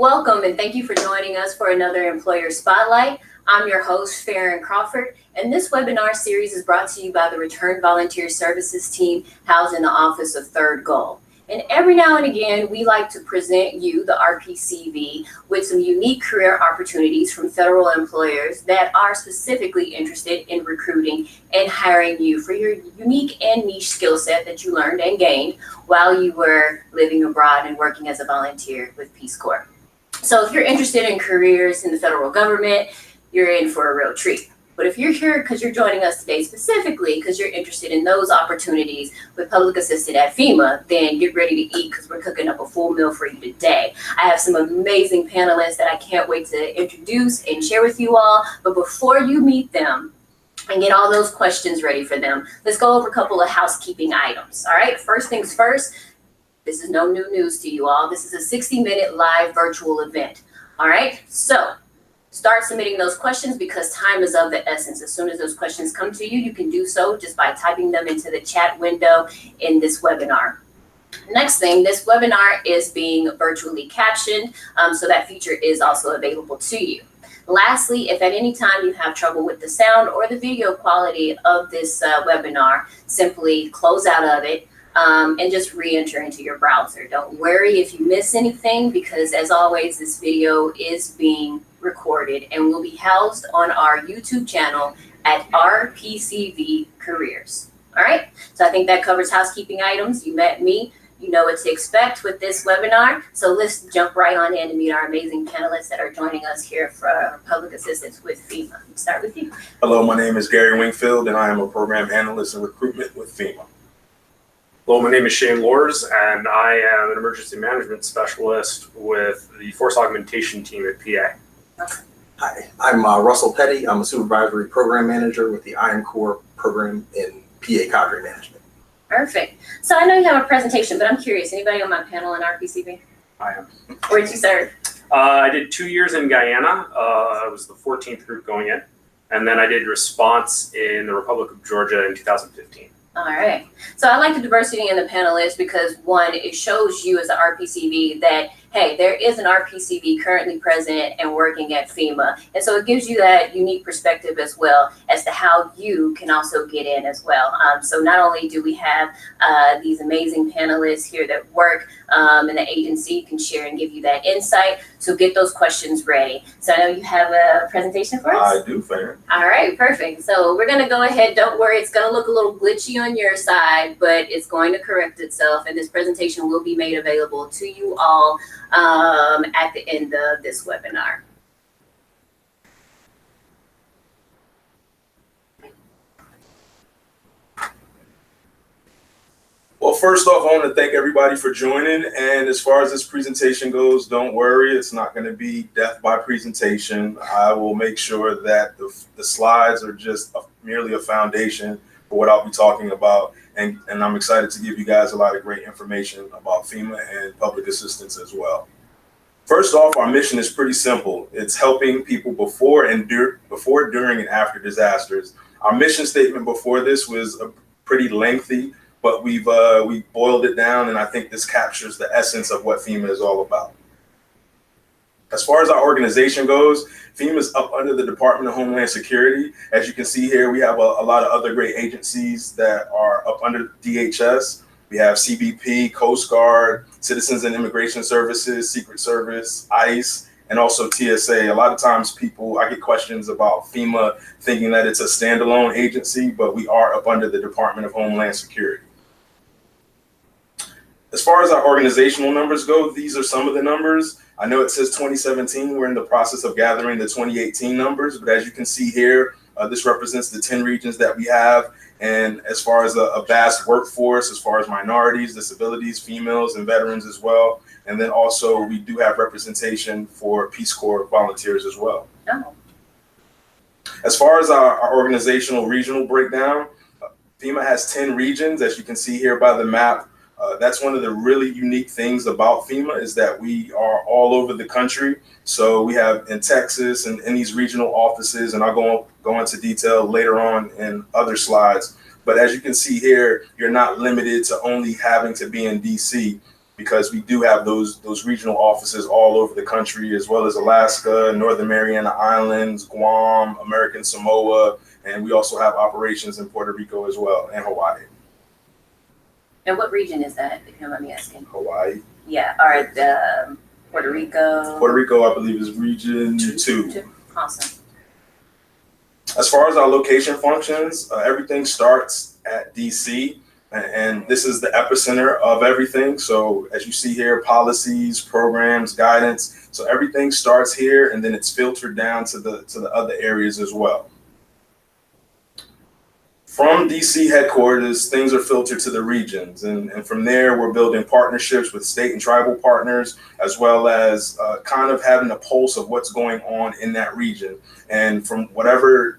Welcome and thank you for joining us for another Employer Spotlight. I'm your host, Farron Crawford, and this webinar series is brought to you by the Returned Volunteer Services team housed in the Office of Third Goal. And every now and again, we like to present you, the RPCV, with some unique career opportunities from federal employers that are specifically interested in recruiting and hiring you for your unique and niche skill set that you learned and gained while you were living abroad and working as a volunteer with Peace Corps. So if you're interested in careers in the federal government, you're in for a real treat. But if you're here because you're joining us today specifically because you're interested in those opportunities with public assistant at FEMA, then get ready to eat because we're cooking up a full meal for you today. I have some amazing panelists that I can't wait to introduce and share with you all. But before you meet them and get all those questions ready for them, let's go over a couple of housekeeping items. All right, first things first, this is no new news to you all. This is a 60-minute live virtual event. All right, so start submitting those questions because time is of the essence. As soon as those questions come to you, you can do so just by typing them into the chat window in this webinar. Next thing, this webinar is being virtually captioned, so that feature is also available to you. Lastly, if at any time you have trouble with the sound or the video quality of this webinar, simply close out of it and just re-enter into your browser. Don't worry if you miss anything because, as always, this video is being recorded and will be housed on our YouTube channel at RPCV Careers. All right, so I think that covers housekeeping items. You met me, you know what to expect with this webinar. So let's jump right on in and meet our amazing panelists that are joining us here for public assistance with FEMA. Let's start with you. Hello, my name is Gary Wingfield and I am a program analyst in recruitment with FEMA. Hello, my name is Shane Lors, and I am an emergency management specialist with the Force Augmentation team at PA. Hi, I'm Russell Petty. I'm a supervisory program manager with the IM Corps program in PA cadre management. Perfect. So I know you have a presentation, but I'm curious, anybody on my panel in RPCV? I am. Where did you serve? I did 2 years in Guyana. I was the 14th group going in. And then I did response in the Republic of Georgia in 2015. All right. So I like the diversity in the panelists because, one, it shows you as an RPCV that, hey, there is an RPCV currently present and working at FEMA. And so it gives you that unique perspective as well as to how you can also get in as well. So not only do we have these amazing panelists here that work in the agency, can share and give you that insight. So get those questions ready. So I know you have a presentation for us. I do, Farron. All right, perfect. So we're going to go ahead. Don't worry, it's going to look a little glitchy on your side, but it's going to correct itself. And this presentation will be made available to you all at the end of this webinar. Well, first off, I want to thank everybody for joining. And as far as this presentation goes, don't worry, it's not going to be death by presentation. I will make sure that the slides are just merely a foundation for what I'll be talking about. And I'm excited to give you guys a lot of great information about FEMA and public assistance as well. First off, our mission is pretty simple. It's helping people before, during, and after disasters. Our mission statement before this was pretty lengthy, but we boiled it down, and I think this captures the essence of what FEMA is all about. As far as our organization goes, FEMA is up under the Department of Homeland Security. As you can see here, we have a lot of other great agencies that are up under DHS. We have CBP, Coast Guard, Citizens and Immigration Services, Secret Service, ICE, and also TSA. A lot of times I get questions about FEMA thinking that it's a standalone agency, but we are up under the Department of Homeland Security. As far as our organizational numbers go, these are some of the numbers. I know it says 2017. We're in the process of gathering the 2018 numbers, but as you can see here, this represents the 10 regions that we have. And as far as a vast workforce, as far as minorities, disabilities, females, and veterans as well. And then also we do have representation for Peace Corps volunteers as well. Oh. As far as our organizational regional breakdown, FEMA has 10 regions, as you can see here by the map. That's one of the really unique things about FEMA is that we are all over the country. So we have in Texas and in these regional offices, and I'll go into detail later on in other slides. But as you can see here, you're not limited to only having to be in DC. because we do have those regional offices all over the country, as well as Alaska, Northern Mariana Islands, Guam, American Samoa, and we also have operations in Puerto Rico as well, and Hawaii. And what region is that, if you don't mind me asking? Hawaii. Yeah, all right, Puerto Rico. Puerto Rico, I believe, is region 2. Awesome. As far as our location functions, everything starts at DC, and this is the epicenter of everything. So as you see here, policies, programs, guidance. So everything starts here, and then it's filtered down to the other areas as well. From DC headquarters, things are filtered to the regions, and from there, we're building partnerships with state and tribal partners, as well as kind of having a pulse of what's going on in that region. And from whatever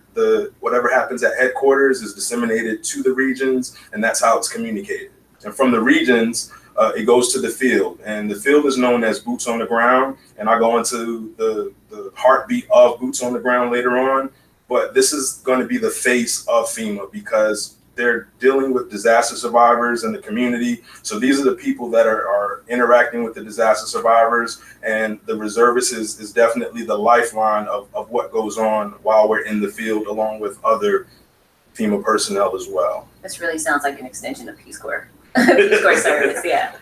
happens at headquarters is disseminated to the regions, and that's how it's communicated. And from the regions, it goes to the field, and the field is known as boots on the ground. And I'll go into the heartbeat of boots on the ground later on. But this is going to be the face of FEMA, because they're dealing with disaster survivors in the community. So these are the people that are interacting with the disaster survivors, and the reservist is definitely the lifeline of what goes on while we're in the field, along with other FEMA personnel as well. This really sounds like an extension of Peace Corps. Peace Corps service, yeah.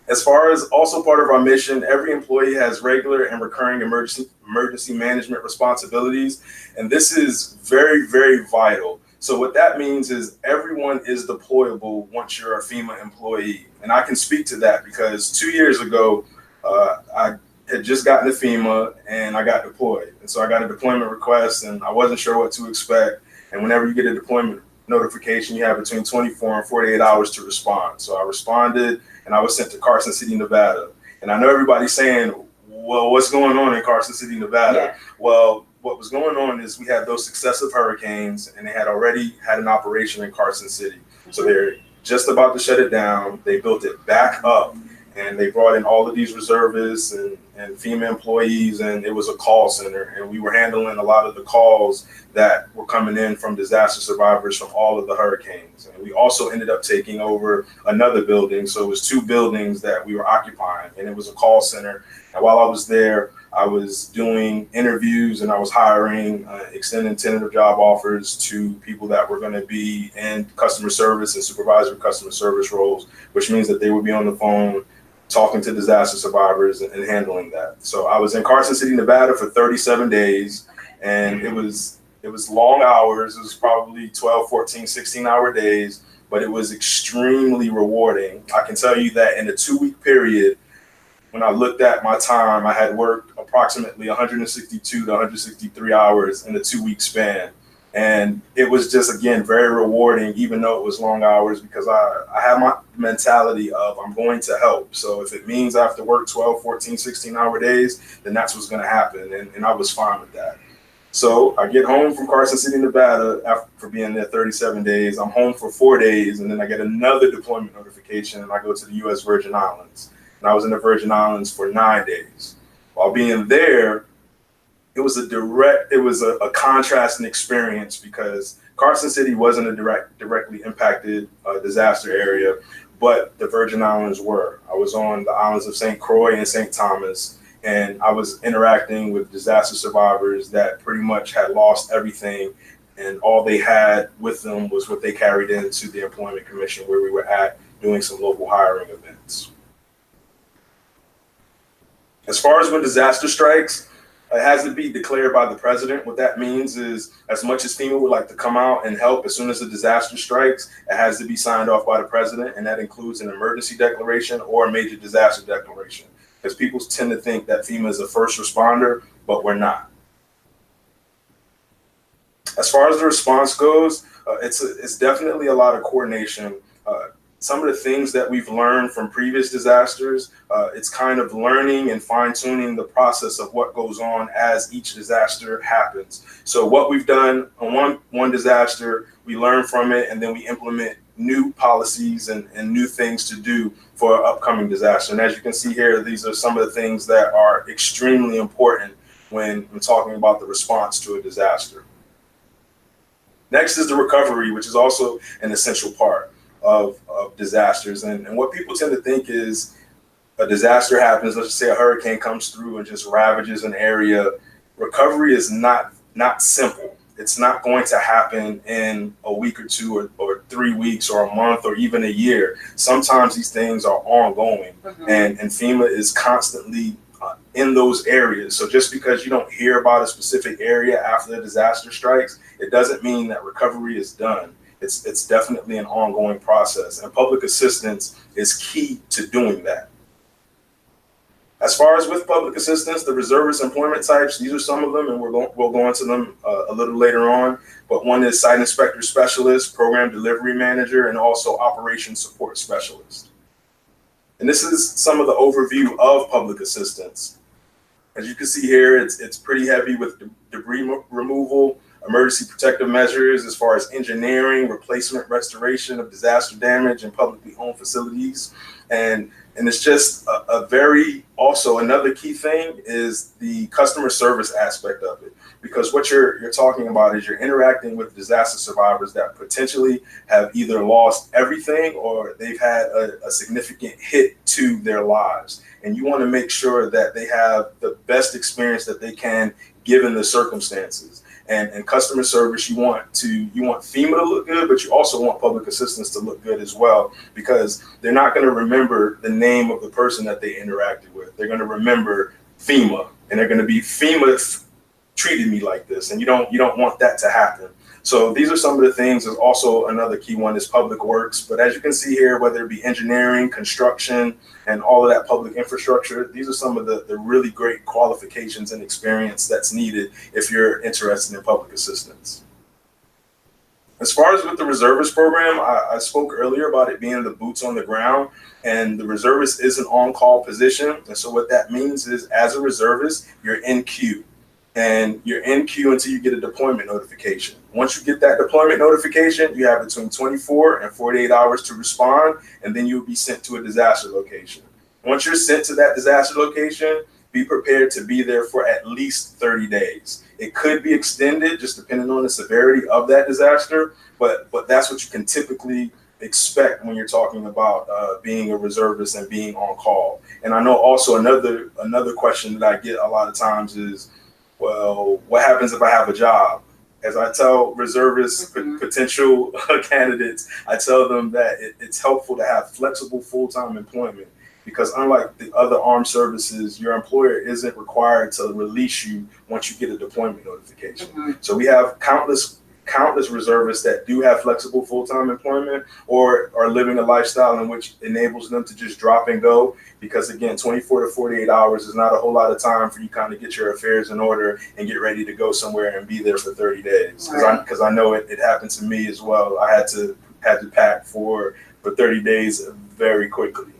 As far as also part of our mission, every employee has regular and recurring emergency management responsibilities. And this is very, very vital. So what that means is everyone is deployable once you're a FEMA employee. And I can speak to that because 2 years ago, I had just gotten to FEMA and I got deployed. And so I got a deployment request and I wasn't sure what to expect. And whenever you get a deployment notification, you have between 24 and 48 hours to respond. So I responded, and I was sent to Carson City, Nevada. And I know everybody's saying, well, what's going on in Carson City, Nevada? Yeah. Well, what was going on is we had those successive hurricanes, and they had already had an operation in Carson City. So they're just about to shut it down. They built it back up, and they brought in all of these reservists and FEMA employees, and it was a call center. And we were handling a lot of the calls that were coming in from disaster survivors from all of the hurricanes. And we also ended up taking over another building. So it was 2 buildings that we were occupying, and it was a call center. And while I was there, I was doing interviews and I was hiring, extending tentative job offers to people that were going to be in customer service and supervisory customer service roles, which means that they would be on the phone talking to disaster survivors and handling that. So I was in Carson City, Nevada for 37 days, and it was long hours. It was probably 12, 14, 16-hour days, but it was extremely rewarding. I can tell you that in a 2-week period, when I looked at my time, I had worked approximately 162 to 163 hours in a 2-week span. And it was just, again, very rewarding, even though it was long hours, because I have my mentality of I'm going to help. So if it means I have to work 12, 14, 16-hour days, then that's what's going to happen. And I was fine with that. So I get home from Carson City, Nevada, after being there 37 days. I'm home for 4 days, and then I get another deployment notification, and I go to the U.S. Virgin Islands. And I was in the Virgin Islands for 9 days. While being there, it was a contrasting experience, because Carson City wasn't a directly impacted disaster area, but the Virgin Islands were. I was on the islands of St. Croix and St. Thomas, and I was interacting with disaster survivors that pretty much had lost everything, and all they had with them was what they carried into the Employment Commission, where we were at doing some local hiring events. As far as when disaster strikes, it has to be declared by the president. What that means is, as much as FEMA would like to come out and help as soon as a disaster strikes, it has to be signed off by the president, and that includes an emergency declaration or a major disaster declaration. Because people tend to think that FEMA is a first responder, but we're not. As far as the response goes, it's definitely a lot of coordination. Some of the things that we've learned from previous disasters, it's kind of learning and fine-tuning the process of what goes on as each disaster happens. So what we've done on one disaster, we learn from it, and then we implement new policies and new things to do for an upcoming disaster. And as you can see here, these are some of the things that are extremely important when talking about the response to a disaster. Next is the recovery, which is also an essential part of disasters. And what people tend to think is a disaster happens, let's just say a hurricane comes through and just ravages an area, recovery is not simple. It's not going to happen in a week or two or 3 weeks or a month or even a year. Sometimes these things are ongoing, and FEMA is constantly in those areas. So just because you don't hear about a specific area after the disaster strikes, it doesn't mean that recovery is done. It's definitely an ongoing process, and public assistance is key to doing that. As far as with public assistance, the reservist employment types, these are some of them, and we'll go into them a little later on. But one is site inspector specialist, program delivery manager, and also operations support specialist. And this is some of the overview of public assistance. As you can see here, it's pretty heavy with debris removal, emergency protective measures as far as engineering, replacement, restoration of disaster damage in publicly owned facilities. And it's just a very, also another key thing is the customer service aspect of it, because what you're talking about is you're interacting with disaster survivors that potentially have either lost everything or they've had a significant hit to their lives. And you want to make sure that they have the best experience that they can given the circumstances. And customer service, you want FEMA to look good, but you also want public assistance to look good as well, because they're not going to remember the name of the person that they interacted with. They're going to remember FEMA, and they're going to be FEMA treated me like this, and you don't want that to happen. So these are some of the things. There's also another key one is public works, but as you can see here, whether it be engineering, construction, and all of that public infrastructure, these are some of the really great qualifications and experience that's needed if you're interested in public assistance. As far as with the reservist program, I spoke earlier about it being the boots on the ground, and the reservist is an on-call position. And so what that means is, as a reservist, you're in queue. And you're in queue until you get a deployment notification. Once you get that deployment notification, you have between 24 and 48 hours to respond, and then you'll be sent to a disaster location. Once you're sent to that disaster location, be prepared to be there for at least 30 days. It could be extended just depending on the severity of that disaster, but that's what you can typically expect when you're talking about being a reservist and being on call. And I know also another question that I get a lot of times is, well, what happens if I have a job? As I tell reservist potential candidates, I tell them that it's helpful to have flexible full-time employment, because unlike the other armed services, your employer isn't required to release you once you get a deployment notification. So we have countless reservists that do have flexible full-time employment or are living a lifestyle in which enables them to just drop and go, because again, 24 to 48 hours is not a whole lot of time for you kind of get your affairs in order and get ready to go somewhere and be there for 30 days. Because I know it happened to me as well. I had to pack for 30 days very quickly.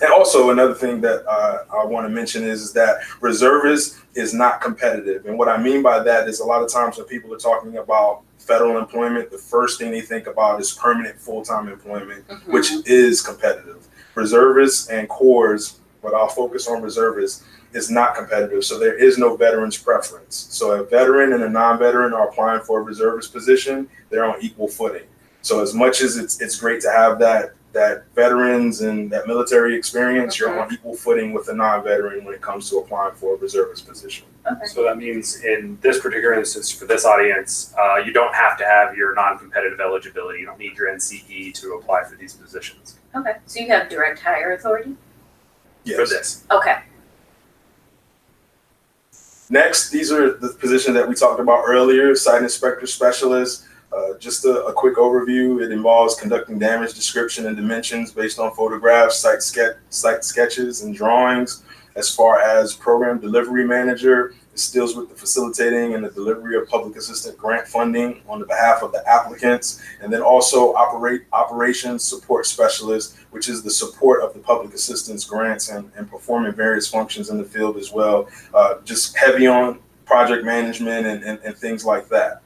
And also another thing that I want to mention is that reservist is not competitive. And what I mean by that is a lot of times when people are talking about federal employment, the first thing they think about is permanent full-time employment, which is competitive. Reservists and corps, but I'll focus on reservists, is not competitive. So there is no veterans preference. So a veteran and a non-veteran are applying for a reservist position, they're on equal footing. So as much as it's great to have that veterans and that military experience, you're on equal footing with a non-veteran when it comes to applying for a reservist position. So that means in this particular instance for this audience, you don't have to have your non-competitive eligibility. You don't need your NCE to apply for these positions. Okay, so you have direct hire authority? Yes. For this. Okay. Next, these are the positions that we talked about earlier, site inspector specialist. Just a quick overview. It involves conducting damage description and dimensions based on photographs, site sketches, and drawings. As far as program delivery manager, this deals with the facilitating and the delivery of public assistance grant funding on the behalf of the applicants. And then also operations support specialist, which is the support of the public assistance grants and performing various functions in the field as well. Just heavy on project management and things like that.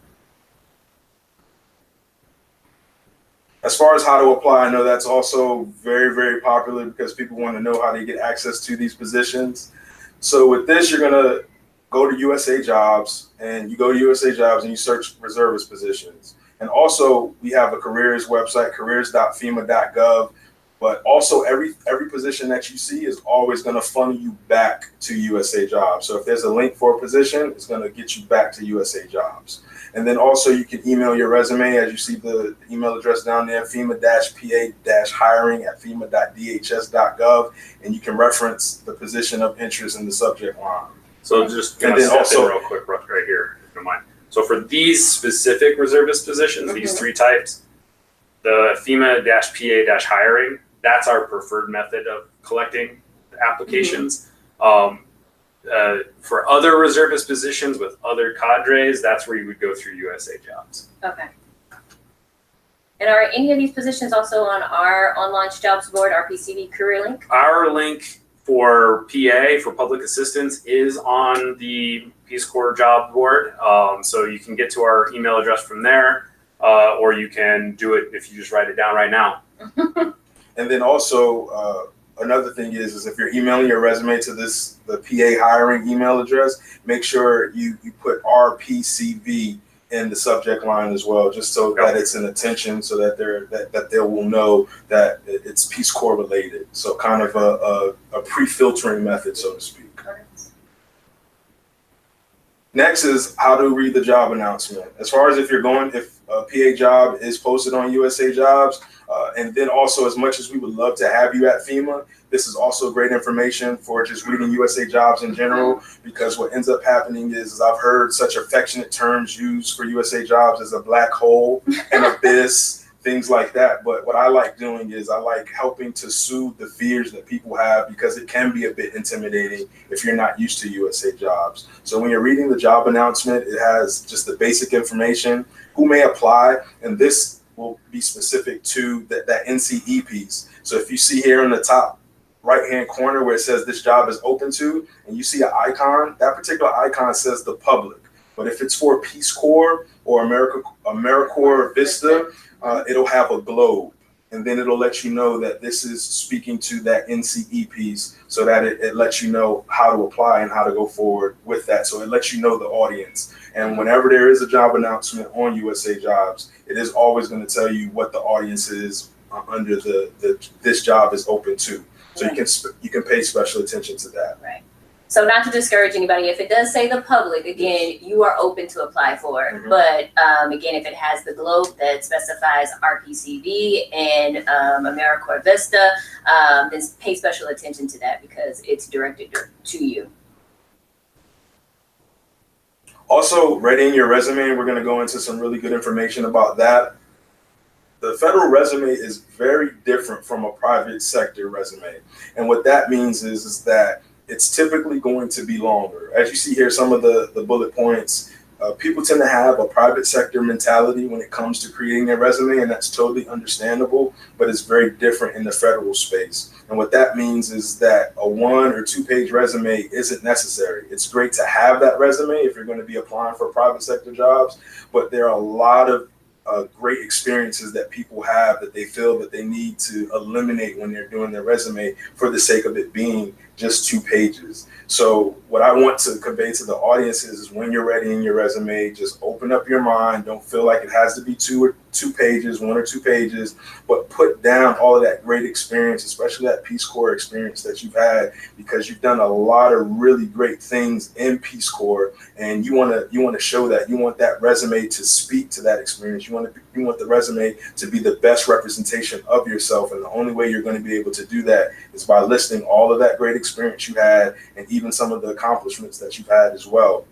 As far as how to apply, I know that's also very, very popular because people want to know how to get access to these positions. So with this, you're going to go to USA Jobs, and you go to USA Jobs and you search reservist positions. And also we have a careers website, careers.fema.gov. But also every position that you see is always going to funnel you back to USA Jobs. So if there's a link for a position, it's going to get you back to USA Jobs. And then also you can email your resume, as you see the email address down there, FEMA-PA-hiring@fema.dhs.gov, and you can reference the position of interest in the subject line. So just gonna step in real quick right here, if you don't mind. So for these specific reservist positions, these three types, the FEMA-PA-hiring, that's our preferred method of collecting applications. For other reservist positions with other cadres, that's where you would go through USA Jobs. Okay. And are any of these positions also on our online jobs board, our PCV career link? Our link for PA, for public assistance, is on the Peace Corps job board. So you can get to our email address from there, or you can do it if you just write it down right now. And then also, another thing is if you're emailing your resume to the PA hiring email address, make sure you put RPCV in the subject line as well, just so that it's an attention, so that they will know that it's Peace Corps related. So kind of a pre-filtering method, so to speak. Next is how to read the job announcement. As far as if a PA job is posted on USA Jobs, and then also, as much as we would love to have you at FEMA, this is also great information for just reading USA Jobs in general, because what ends up happening is I've heard such affectionate terms used for USA Jobs as a black hole, an abyss, things like that. But what I like doing is I like helping to soothe the fears that people have, because it can be a bit intimidating if you're not used to USA Jobs. So when you're reading the job announcement, it has just the basic information, who may apply, and this will be specific to that NCE piece. So if you see here in the top right-hand corner where it says this job is open to, and you see an icon, that particular icon says the public. But if it's for Peace Corps or AmeriCorps Vista, it'll have a globe. And then it'll let you know that this is speaking to that NCE piece, so that it lets you know how to apply and how to go forward with that. So it lets you know the audience. And whenever there is a job announcement on USA Jobs, it is always going to tell you what the audience is under this job is open to. So you can pay special attention to that. Right. So not to discourage anybody, if it does say the public, again, you are open to apply for it. But again, if it has the globe that specifies RPCV and AmeriCorps Vista, then pay special attention to that, because it's directed to you. Also, writing your resume, we're going to go into some really good information about that. The federal resume is very different from a private sector resume. And what that means is that it's typically going to be longer. As you see here, some of the bullet points, people tend to have a private sector mentality when it comes to creating their resume, and that's totally understandable, but it's very different in the federal space. And what that means is that a 1 or 2 page resume isn't necessary. It's great to have that resume if you're going to be applying for private sector jobs, but there are a lot of great experiences that people have that they feel that they need to eliminate when they're doing their resume for the sake of it being just 2 pages. So what I want to convey to the audience is when you're writing your resume, just open up your mind. Don't feel like it has to be 2 pages, 1 or 2 pages, but put down all of that great experience, especially that Peace Corps experience that you've had, because you've done a lot of really great things in Peace Corps, and you want to show that. You want that resume to speak to that experience. You want the resume to be the best representation of yourself, and the only way you're going to be able to do that is by listing all of that great experience you had, and even some of the accomplishments that you've had as well.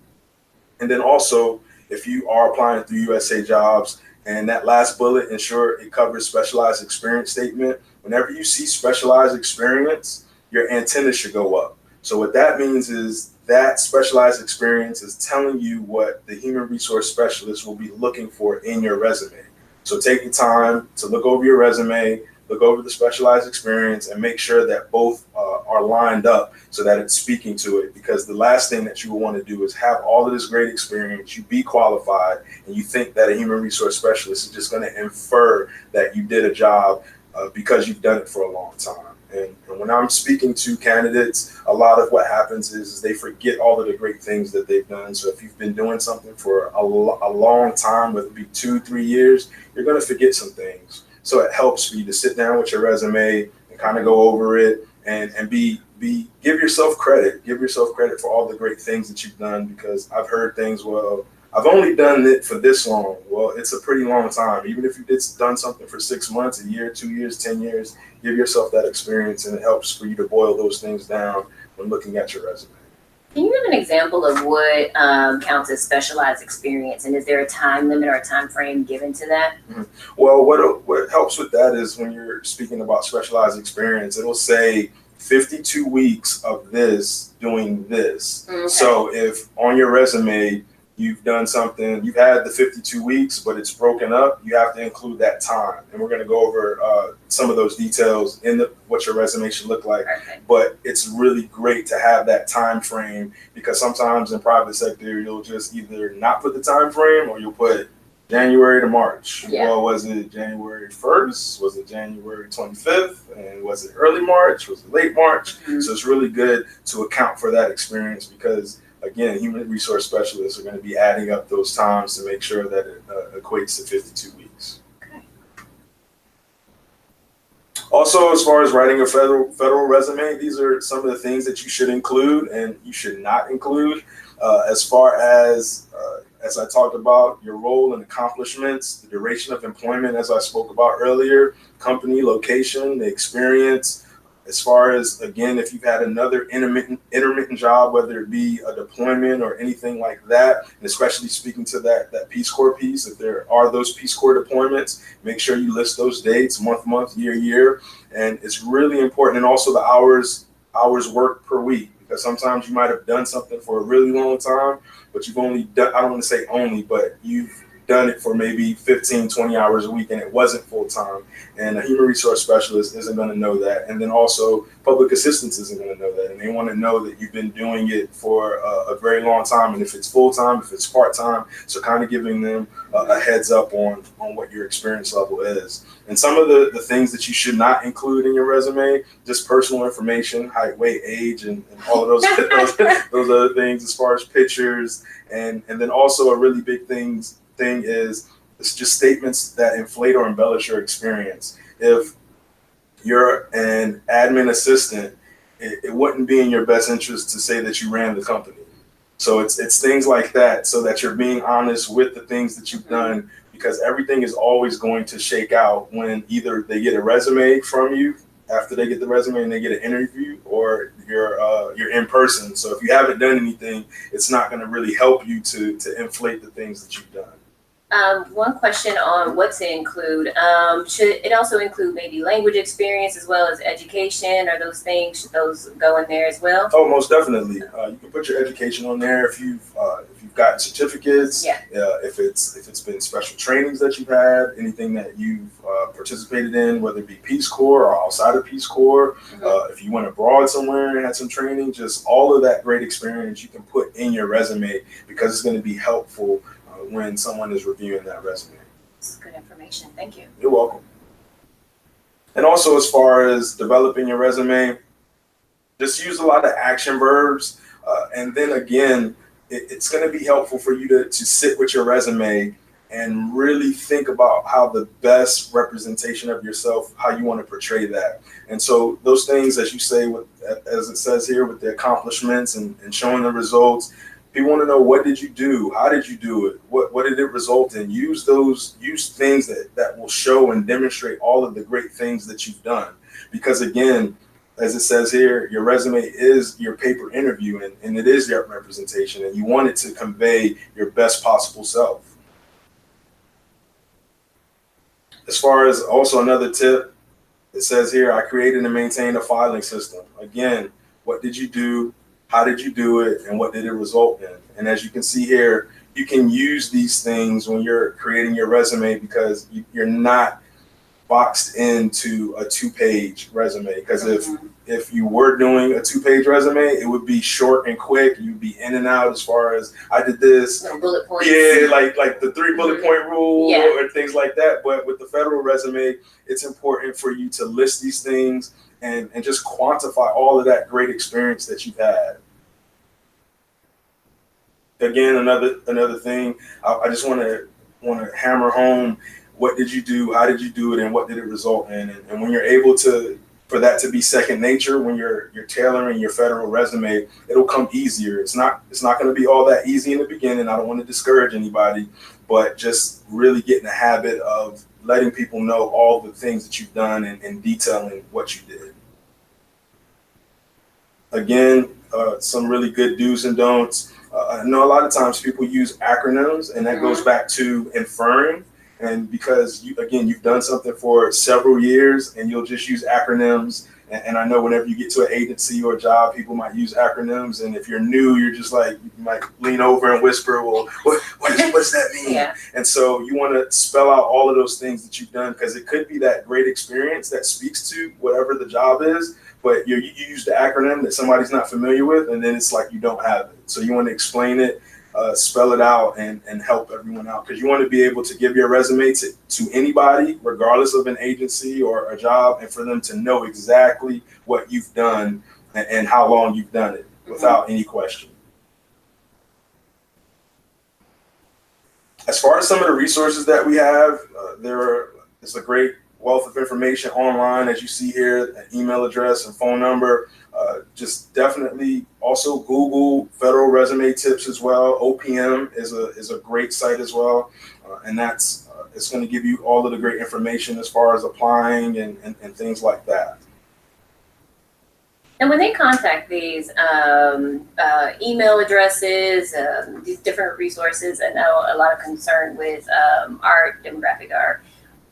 And then also, if you are applying through USA Jobs, and that last bullet, ensure it covers specialized experience statement. Whenever you see specialized experience, your antenna should go up. So what that means is that specialized experience is telling you what the human resource specialist will be looking for in your resume. So take the time to look over your resume, look over the specialized experience, and make sure that both are lined up so that it's speaking to it. Because the last thing that you will want to do is have all of this great experience, you be qualified, and you think that a human resource specialist is just going to infer that you did a job because you've done it for a long time. And when I'm speaking to candidates, a lot of what happens is they forget all of the great things that they've done. So if you've been doing something for a long time, whether it be 2-3 years, you're going to forget some things. So it helps for you to sit down with your resume and kind of go over it and give yourself credit. Give yourself credit for all the great things that you've done, because I've heard things, well, I've only done it for this long. Well, it's a pretty long time. Even if you've done something for 6 months, a year, 2 years, 10 years, give yourself that experience, and it helps for you to boil those things down when looking at your resume. Can you give an example of what counts as specialized experience, and is there a time limit or a time frame given to that? Mm-hmm. Well, what helps with that is when you're speaking about specialized experience, it'll say 52 weeks of this doing this. Okay. So if on your resume you've done something, you've had the 52 weeks, but it's broken up, you have to include that time. And we're going to go over some of those details in what your resume should look like. Okay. But it's really great to have that time frame, because sometimes in private sector, you'll just either not put the time frame, or you'll put January to March. Yeah. Well, was it January 1st? Was it January 25th? And was it early March? Was it late March? Mm-hmm. So it's really good to account for that experience, because again, human resource specialists are going to be adding up those times to make sure that it equates to 52 weeks. Okay. Also, as far as writing a federal resume, these are some of the things that you should include and you should not include. As far as I talked about, your role and accomplishments, the duration of employment, as I spoke about earlier, company, location, the experience. As far as, again, if you've had another intermittent job, whether it be a deployment or anything like that, and especially speaking to that Peace Corps piece, if there are those Peace Corps deployments, make sure you list those dates, month, year. And it's really important. And also the hours worked per week, because sometimes you might have done something for a really long time, but you've only done, I don't want to say only, but you've done it for maybe 15, 20 hours a week, and it wasn't full time. And a human resource specialist isn't going to know that. And then also public assistance isn't going to know that. And they want to know that you've been doing it for a very long time. And if it's full time, if it's part time, so kind of giving them a heads up on what your experience level is. And some of the things that you should not include in your resume, just personal information, height, weight, age, and all of those other things, as far as pictures. And then also a really big thing is it's just statements that inflate or embellish your experience. If you're an admin assistant, it wouldn't be in your best interest to say that you ran the company. So it's things like that, so that you're being honest with the things that you've done, because everything is always going to shake out when either they get a resume from you after they get the resume and they get an interview, or you're in person. So if you haven't done anything, it's not going to really help you to inflate the things that you've done. One question on what to include. Should it also include maybe language experience as well as education, or those things? Should those go in there as well? Oh, most definitely. You can put your education on there if you've gotten certificates. Yeah. If it's been special trainings that you've had, anything that you've participated in, whether it be Peace Corps or outside of Peace Corps. Mm-hmm. If you went abroad somewhere and had some training, just all of that great experience you can put in your resume, because it's going to be helpful when someone is reviewing that resume. That's good information. Thank you. You're welcome. And also, as far as developing your resume, just use a lot of action verbs. And then again, it's going to be helpful for you to sit with your resume and really think about how the best representation of yourself, how you want to portray that. And so those things, as you say, as it says here, with the accomplishments and showing the results, people want to know, what did you do? How did you do it? What did it result in? Use things that will show and demonstrate all of the great things that you've done. Because again, as it says here, your resume is your paper interview, and it is your representation, and you want it to convey your best possible self. As far as also another tip, it says here, I created and maintained a filing system. Again, what did you do? How did you do it? And what did it result in? And as you can see here, you can use these things when you're creating your resume, because you're not boxed into a 2-page resume. Because if you were doing a 2-page resume, it would be short and quick. You'd be in and out as far as, I did this. No bullet points. Yeah, like the 3 bullet point rule, or things like that. But with the federal resume, it's important for you to list these things and just quantify all of that great experience that you've had. Again, another thing, I just want to hammer home, what did you do, how did you do it, and what did it result in? And when you're able to, for that to be second nature, when you're tailoring your federal resume, it'll come easier. It's not going to be all that easy in the beginning. I don't want to discourage anybody, but just really get in the habit of letting people know all the things that you've done and detailing what you did. Again, some really good do's and don'ts. I know a lot of times people use acronyms, and that goes back to inferring. And because you've done something for several years, and you'll just use acronyms. And I know whenever you get to an agency or a job, people might use acronyms. And if you're new, you're just like, you might lean over and whisper, well, what does that mean? Yeah. And so you want to spell out all of those things that you've done, because it could be that great experience that speaks to whatever the job is. But you use the acronym that somebody's not familiar with, and then it's like you don't have it. So you want to explain it, spell it out, and help everyone out, because you want to be able to give your resume to anybody, regardless of an agency or a job, and for them to know exactly what you've done and how long you've done it without any question. As far as some of the resources that we have, there's a great wealth of information online, as you see here, an email address and phone number. Just definitely also Google federal resume tips as well. OPM is a great site as well, and it's going to give you all of the great information as far as applying and things like that. And when they contact these email addresses, these different resources, I know a lot of concern with our demographic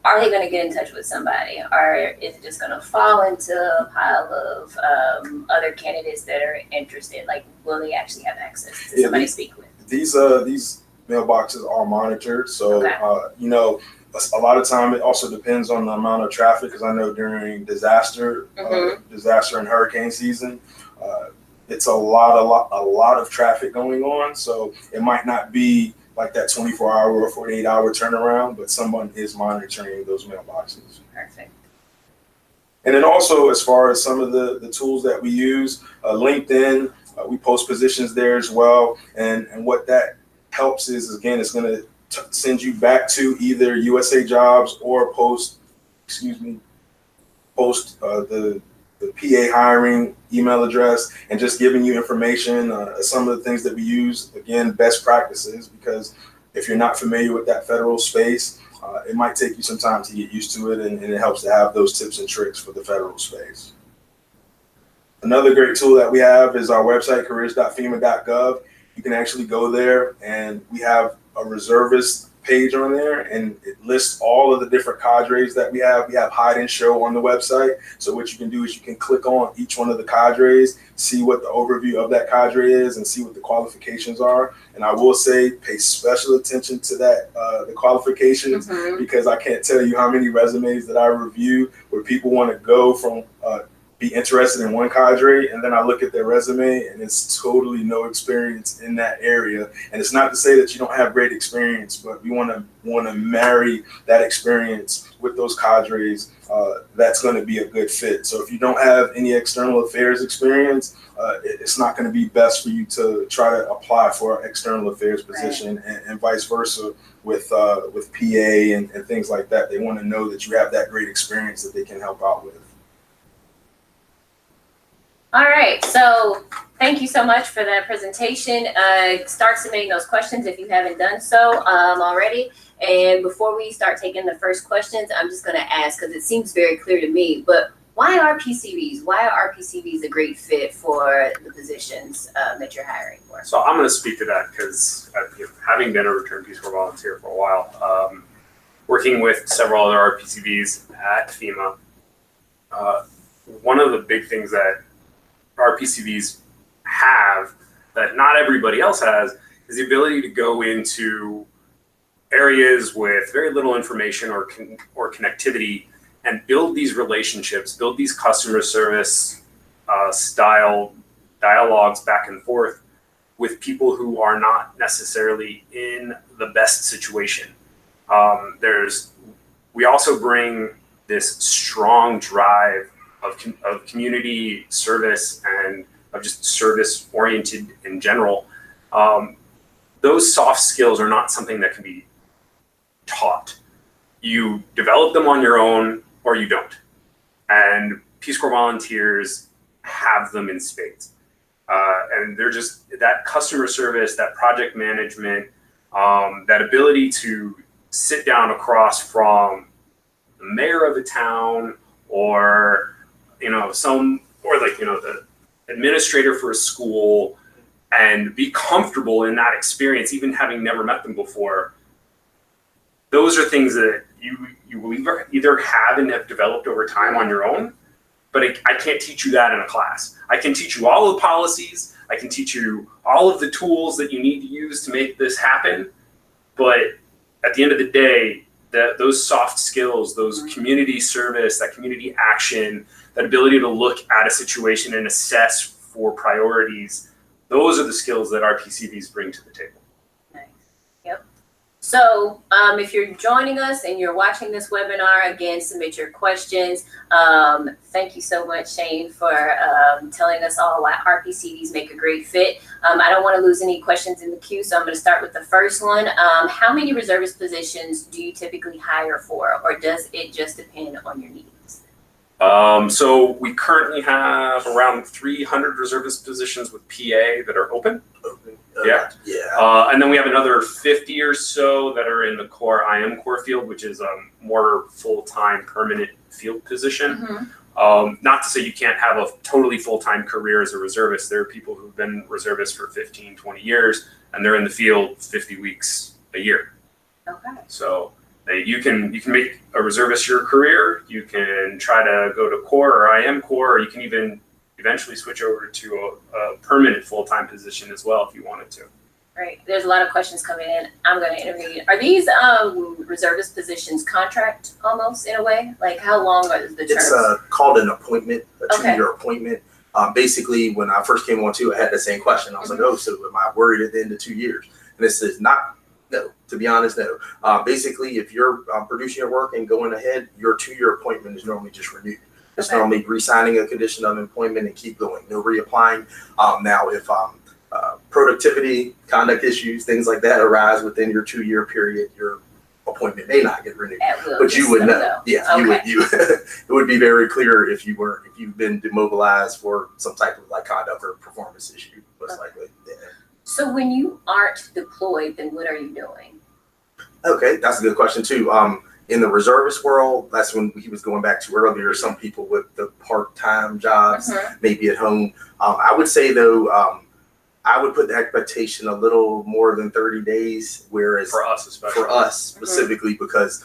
are they going to get in touch with somebody, or is it just going to fall into a pile of other candidates that are interested? Like, will they actually have access to somebody to speak with? These mailboxes are monitored, so a lot of time it also depends on the amount of traffic, because I know during disaster and hurricane season, it's a lot of traffic going on, so it might not be like that 24-hour or 48-hour turnaround, but someone is monitoring those mailboxes. Perfect. And then also, as far as some of the tools that we use, LinkedIn, we post positions there as well. And what that helps is, again, it's going to send you back to either USA Jobs or post the PA hiring email address, and just giving you information. Some of the things that we use, again, best practices, because if you're not familiar with that federal space, it might take you some time to get used to it, and it helps to have those tips and tricks for the federal space. Another great tool that we have is our website, careers.fema.gov. You can actually go there, and we have a reservist page on there, and it lists all of the different cadres that we have. We have hide and show on the website. So what you can do is you can click on each one of the cadres, see what the overview of that cadre is, and see what the qualifications are. And I will say, pay special attention to that, the qualifications, because I can't tell you how many resumes that I review where people want to go from be interested in one cadre, and then I look at their resume and it's totally no experience in that area. And it's not to say that you don't have great experience, but we want to marry that experience with those cadres. That's going to be a good fit. So if you don't have any external affairs experience, it's not going to be best for you to try to apply for an external affairs position, and vice versa with PA and things like that. They want to know that you have that great experience that they can help out with. All right, so thank you so much for that presentation. Start submitting those questions if you haven't done so already. And before we start taking the first questions, I'm just going to ask, because it seems very clear to me, but why are PCVs? Why are PCVs a great fit for the positions that you're hiring for? So I'm going to speak to that because having been a return Peace Corps volunteer for a while, working with several other RPCVs at FEMA, one of the big things that RPCVs have that not everybody else has is the ability to go into areas with very little information or connectivity and build these relationships, build these customer service style dialogues back and forth with people who are not necessarily in the best situation. We also bring this strong drive of community service and of just service oriented in general. Those soft skills are not something that can be taught. you develop them on your own or you don't. And Peace Corps volunteers have them in spades. And they're just that customer service, that project management, that ability to sit down across from the mayor of a town or, the administrator for a school and be comfortable in that experience, even having never met them before. Those are things that you will either have and have developed over time on your own, but I can't teach you that in a class. I can teach you all the policies. I can teach you all of the tools that you need to use to make this happen. But at the end of the day, those soft skills, those community service, that community action, that ability to look at a situation and assess for priorities, those are the skills that our PCVs bring to the table. Nice. Yep. So if you're joining us and you're watching this webinar, again, submit your questions. Thank you so much, Shane, for telling us all why RPCVs make a great fit. I don't want to lose any questions in the queue, so I'm going to start with the first one. How many reservist positions do you typically hire for, or does it just depend on your needs? So we currently have around 300 reservist positions with PA that are open. Yeah. And then we have another 50 or so that are in the core IM core field, which is a more full-time permanent field position. Not to say you can't have a totally full-time career as a reservist. There are people who've been reservists for 15, 20 years, and they're in the field 50 weeks a year. Okay. So you can make a reservist your career. You can try to go to core or IM core, or you can even eventually switch over to a permanent full-time position as well if you wanted to. Great. There's a lot of questions coming in. I'm going to interview you. Are these reservist positions contract almost in a way? Like how long are the terms? It's called an appointment, a 2-year appointment. Basically, when I first came on too, I had the same question. I was like, oh, so am I worried at the end of 2 years? And it says no, to be honest, no. Basically, if you're producing your work and going ahead, your 2-year appointment is normally just renewed. It's normally re-signing a condition of employment and keep going, no reapplying. Now, if productivity, conduct issues, things like that arise within your 2-year period, your appointment may not get renewed. But you would know. Yeah, okay. It would be very clear if you've been demobilized for some type of like conduct or performance issue, most likely. Yeah. So when you aren't deployed, then what are you doing? Okay, that's a good question too. In the reservist world, that's when he was going back to earlier, some people with the part-time jobs, maybe at home. I would say though, I would put the expectation a little more than 30 days, whereas for us, especially. For us specifically, because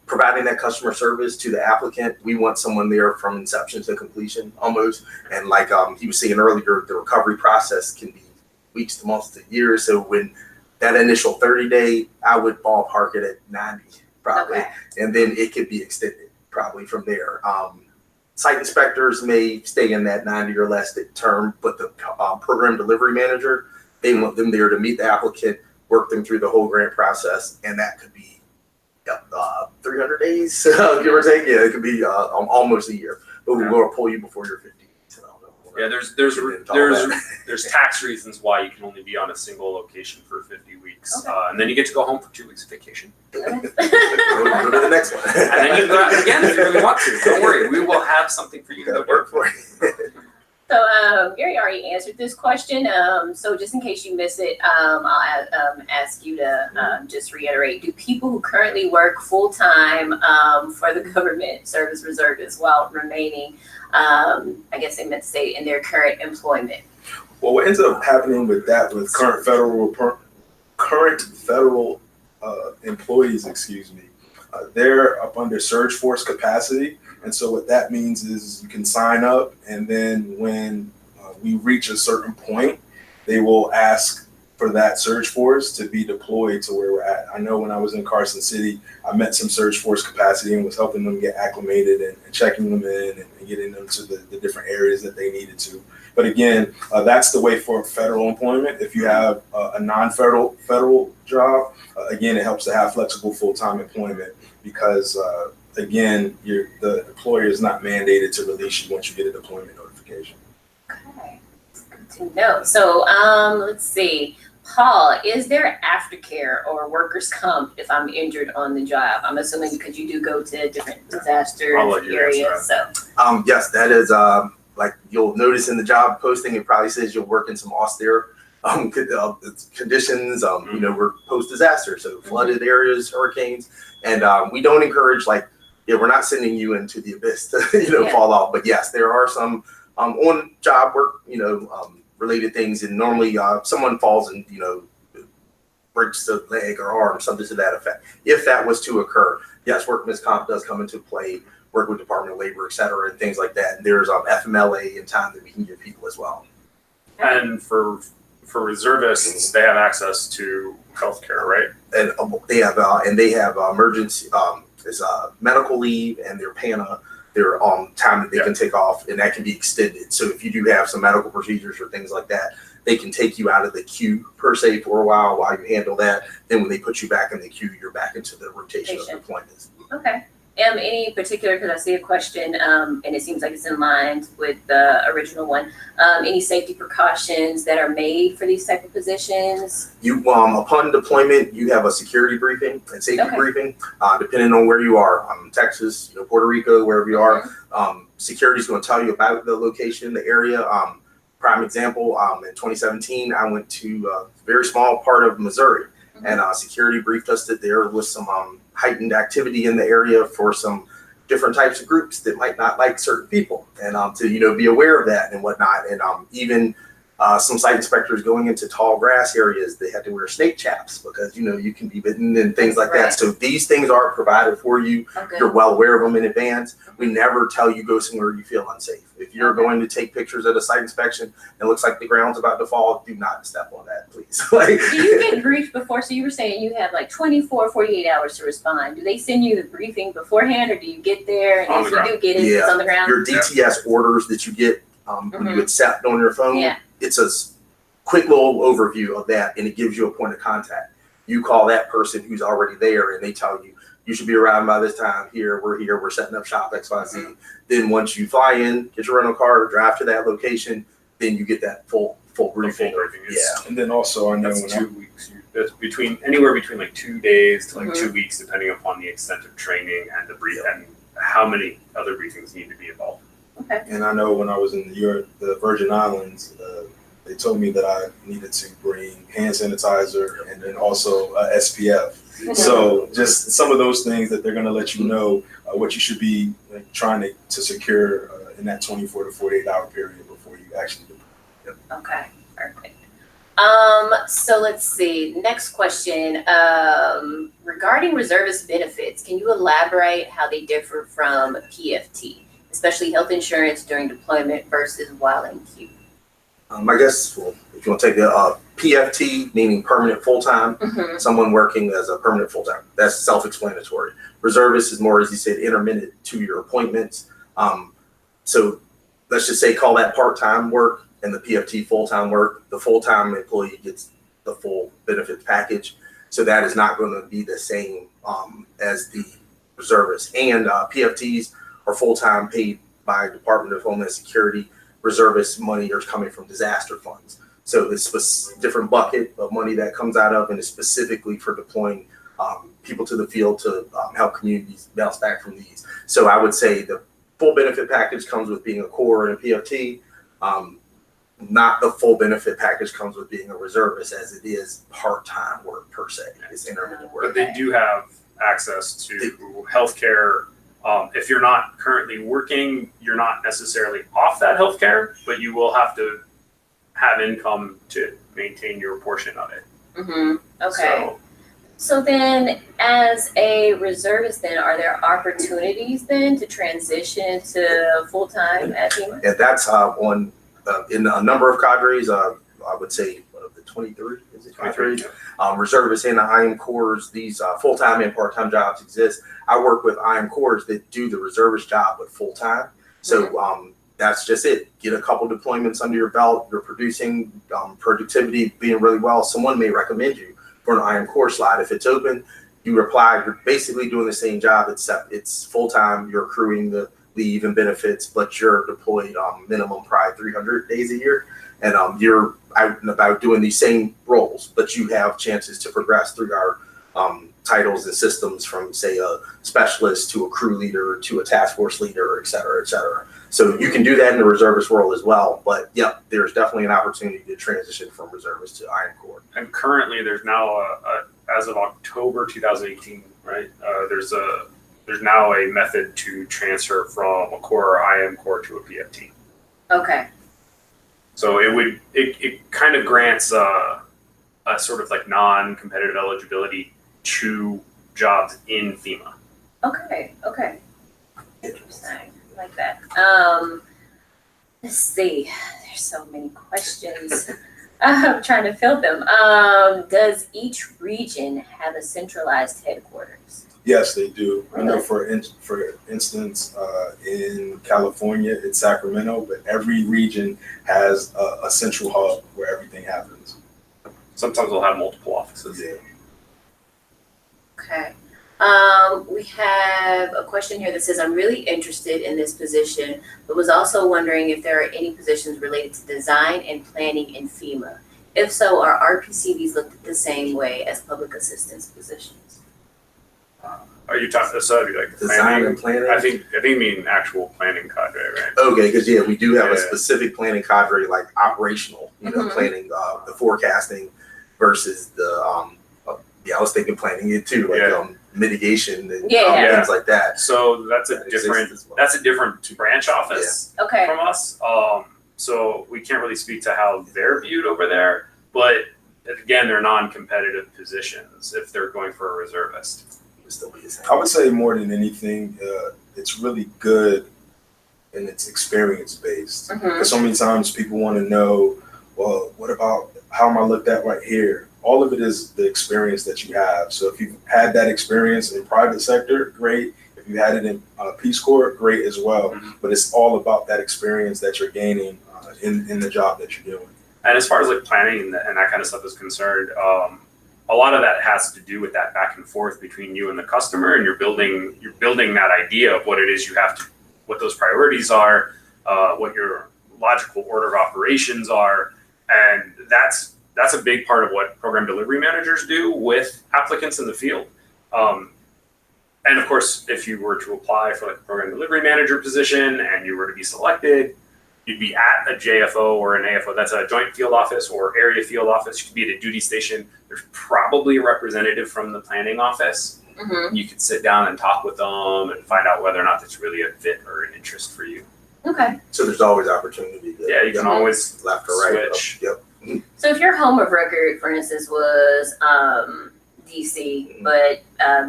providing that customer service to the applicant, we want someone there from inception to completion almost. And like he was saying earlier, the recovery process can be weeks to months to years. So when that initial 30-day, I would ballpark it at 90 probably. Okay. And then it could be extended probably from there. Site inspectors may stay in that 90 or less term, but the program delivery manager, they want them there to meet the applicant, work them through the whole grant process, and that could be 300 days, give or take. Yeah, it could be almost a year. But we're going to pull you before you're 50. Yeah, there's tax reasons why you can only be on a single location for 50 weeks, and then you get to go home for 2 weeks of vacation. Go to the next one, and then you go out again if you really want to. Don't worry, we will have something for you to go work for. So Gary already answered this question. So just in case you miss it, I'll ask you to just reiterate. Do people who currently work full-time for the government service reservists while remaining, I guess they meant to say, in their current employment? Well, what ends up happening with that, with current federal employees, they're up under surge force capacity. And so what that means is you can sign up, and then when we reach a certain point, they will ask for that surge force to be deployed to where we're at. I know when I was in Carson City, I met some surge force capacity and was helping them get acclimated and checking them in and getting them to the different areas that they needed to. But again, that's the way for federal employment. If you have a non-federal job, again, it helps to have flexible full-time employment because again, the employer is not mandated to release you once you get a deployment notification. Okay, good to know. So let's see. Paul, is there aftercare or workers' comp if I'm injured on the job? I'm assuming because you do go to different disaster I'll let you answer areas. So Yes, that is like you'll notice in the job posting, it probably says you'll work in some austere conditions. You know, we're post disaster, so flooded areas, hurricanes, and we don't encourage we're not sending you into the abyss to fall off. But yes, there are some on job work related things, and normally someone falls and breaks a leg or arm, something to that effect. If that was to occur, yes, workman's comp does come into play. Work with Department of Labor, et cetera, and things like that. And there's FMLA in time that we can give people as well. And for reservists, they have access to healthcare, right? And they have emergency medical leave, and their PANA, their time that they can take off, and that can be extended. So if you do have some medical procedures or things like that, they can take you out of the queue per se for a while you handle that. Then when they put you back in the queue, you're back into the rotation of deployments. okay. Any particular, because I see a question, and it seems like it's in line with the original one. Any safety precautions that are made for these type of positions? You upon deployment, you have a security briefing and safety briefing, depending on where you are. Texas, Puerto Rico, wherever you are. Security is going to tell you about the location, the area. Prime example, in 2017, I went to a very small part of Missouri, and security briefed us that there was some heightened activity in the area for some different types of groups that might not like certain people, and to be aware of that and whatnot. And even some site inspectors going into tall grass areas, they had to wear snake chaps because you can be bitten and things like that. So these things are provided for you. You're well aware of them in advance. We never tell you go somewhere you feel unsafe. If you're going to take pictures at a site inspection and it looks like the ground's about to fall, do not step on that, please. Do you get briefed before? So you were saying you have 24, 48 hours to respond. Do they send you the briefing beforehand, or do you get there and if you do get it, it's on the ground? Your DTS orders that you get when you accept on your phone, it's a quick little overview of that, and it gives you a point of contact. You call that person who's already there, and they tell you, you should be arriving by this time. We're setting up shop XYZ. Then once you fly in, get your rental car, drive to that location, then you get that full briefing. And then also, I know that's 2 weeks. That's anywhere between 2 days to 2 weeks, depending upon the extent of training and the brief and how many other briefings need to be involved. Okay. And I know when I was in the Virgin Islands, they told me that I needed to bring hand sanitizer and then also SPF. So just some of those things that they're going to let you know what you should be trying to secure in that 24 to 48 hour period before you actually do it. Okay, perfect. So let's see. Next question. Regarding reservist benefits, can you elaborate how they differ from PFT, especially health insurance during deployment versus while in queue? I guess if you want to take the PFT, meaning permanent full-time, someone working as a permanent full-time, that's self-explanatory. Reservist is more, as you said, intermittent to your appointments. So let's just say call that part-time work and the PFT full-time work. The full-time employee gets the full benefits package. So that is not going to be the same as the reservist. And PFTs are full-time paid by Department of Homeland Security. Reservist money is coming from disaster funds. So it's a different bucket of money that comes out of, and it's specifically for deploying people to the field to help communities bounce back from these. So I would say the full benefit package comes with being a core and a PFT. Not the full benefit package comes with being a reservist, as it is part-time work per se. It's intermittent work. But they do have access to healthcare. If you're not currently working, you're not necessarily off that healthcare, but you will have to have income to maintain your portion of it. Okay. So then, as a reservist, then are there opportunities then to transition to full time at FEMA? And that's in a number of cadres. I would say of the 23, is it 23? Reservists and the IM Corps, these full-time and part-time jobs exist. I work with IM Corps that do the reservist job but full-time. So that's just it. Get a couple deployments under your belt. You're producing, productivity being really well. Someone may recommend you for an IM Corps slide. If it's open, you apply. You're basically doing the same job, except it's full-time. You're accruing the leave and benefits, but you're deployed minimum probably 300 days a year. And you're out and about doing these same roles, but you have chances to progress through our titles and systems from, say, a specialist to a crew leader to a task force leader, et cetera, et cetera. So you can do that in the reservist world as well. But yep, there's definitely an opportunity to transition from reservist to Iron Corps. And currently, there's now, as of October 2018, right? There's now a method to transfer from a Corps or IM Corps to a PFT. Okay. So it kind of grants a sort of like non-competitive eligibility to jobs in FEMA. Okay. Interesting. I like that. Let's see. There's so many questions. I'm trying to fill them. Does each region have a centralized headquarters? Yes, they do. I know for instance, in California, it's Sacramento, but every region has a central hub where everything happens. Sometimes they'll have multiple offices. Yeah. Okay. We have a question here that says, I'm really interested in this position, but was also wondering if there are any positions related to design and planning in FEMA. If so, are RPCVs looked at the same way as public assistance positions? Are you talking so like the Design and planning? I think you mean actual planning cadre, right? Okay, because we do have a Yeah. specific planning cadre, like operational, planning, the forecasting versus the I was thinking planning it too, like mitigation and things like that. So that's a That exists different as well. that's a different branch office Okay. from us. So we can't really speak to how they're viewed over there, but again, they're non-competitive positions if they're going for a reservist. Still be the same. I would say more than anything, it's really good and it's experience based. Because so many times people want to know, well, what about how am I looked at right here? All of it is the experience that you have. So if you've had that experience in private sector, great. If you had it in Peace Corps, great as well. But it's all about that experience that you're gaining in the job that you're doing. And as far as like planning and that kind of stuff is concerned, a lot of that has to do with that back and forth between you and the customer, and you're building that idea of what it is you have to, what those priorities are, what your logical order of operations are, and that's a big part of what program delivery managers do with applicants in the field. And of course, if you were to apply for like a program delivery manager position and you were to be selected, you'd be at a JFO or an AFO. That's a joint field office or area field office. You could be at a duty station. There's probably a representative from the planning office. You could sit down and talk with them and find out whether or not that's really a fit or an interest for you. Okay. So there's always opportunity to You can always left or right. switch. Yep. So if your home of record, for instance, was DC, but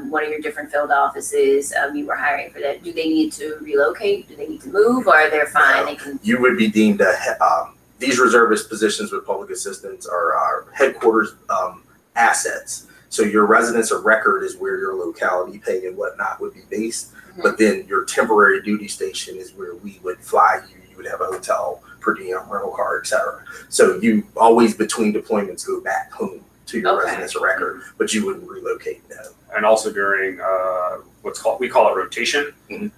one of your different field offices, you were hiring for that, do they need to relocate? Do they need to move, or they're fine? They can. You would be deemed these reservist positions with public assistance are our headquarters assets. So your residence of record is where your locality pay and whatnot would be based. But then your temporary duty station is where we would fly you. You would have a hotel, per diem, rental car, et cetera. So you always between deployments go back home to your residence of record, but you wouldn't relocate, no. And also during we call it rotation,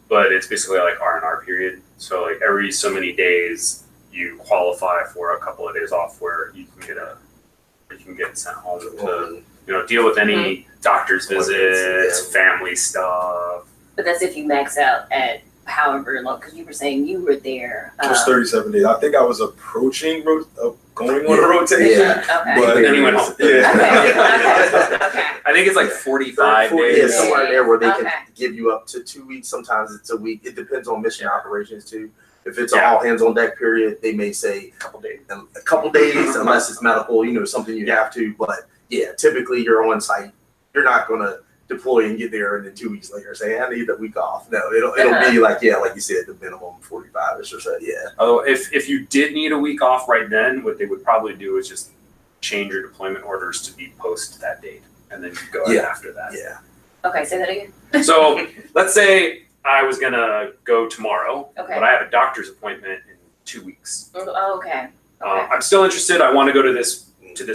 but it's basically like R&R period. So like every so many days you qualify for a couple of days off where you can get sent home to deal with any doctor's visits, family stuff. But that's if you max out at however long, because you were saying you were there. Just 37 days. I think I was approaching going on a rotation. Okay. But then he went home. Okay. I think it's like 45 days. Yeah, somewhere there where they Okay. can give you up to 2 weeks. Sometimes it's a week. It depends on mission operations too. If it's an all hands on deck period, they may say a couple days, unless it's medical, something you have to. But yeah, typically you're on site. You're not gonna deploy and get there and then 2 weeks later say, I need a week off. No, it'll be like you said, the minimum 45-ish or so. Yeah. Although if you did need a week off right then, what they would probably do is just change your deployment orders to be post that date, and then you go out after that. Yeah. Okay, say that again. So let's say I was gonna go tomorrow, Okay. but I have a doctor's appointment in 2 weeks. Oh, okay. I'm still interested. I want to go to this